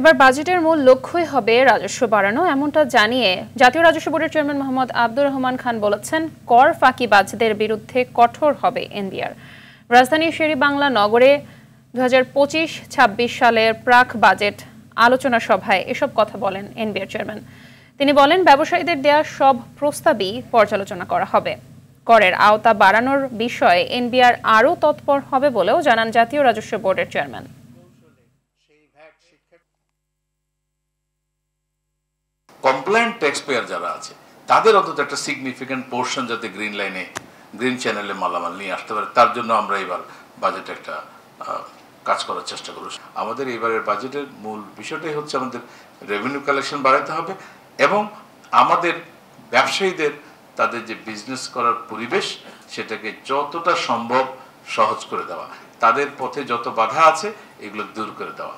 এবার বাজেটের মূল লক্ষ্যই হবে রাজস্ব বাড়ানো, এমনটা জানিয়ে জাতীয় রাজস্ব বোর্ডের চেয়ারম্যান মোহাম্মদ আব্দুর রহমান খান বলেছেন, কর ফাঁকিবাজদের বিরুদ্ধে কঠোর হবে এনবিআর। রাজধানীর শেরেবাংলা নগরে 2025-26 সালের প্রাক বাজেট আলোচনা সভায় এসব কথা বলেন এনবিআর চেয়ারম্যান। তিনি বলেন, ব্যবসায়ীদের দেয়া সব প্রস্তাবই পর্যালোচনা করা হবে। করের আওতা বাড়ানোর বিষয়ে এনবিআর আরও তৎপর হবে বলেও জানান জাতীয় রাজস্ব বোর্ডের চেয়ারম্যান। কমপ্লায়েন্ট ট্যাক্স পেয়ার যারা আছে তাদের অন্তত একটা সিগনিফিক্যান্ট পোর্শন যাতে গ্রিন চ্যানেলে মালামাল নিয়ে আসতে পারে, তার জন্য আমরা এবার বাজেটে একটা কাজ করার চেষ্টা করব। আমাদের এবারের বাজেটের মূল বিষয়টাই হচ্ছে আমাদের রেভিনিউ কালেকশন বাড়াতে হবে এবং আমাদের ব্যবসায়ীদের তাদের যে বিজনেস করার পরিবেশ সেটাকে যতটা সম্ভব সহজ করে দেওয়া, তাদের পথে যত বাধা আছে এগুলো দূর করে দেওয়া।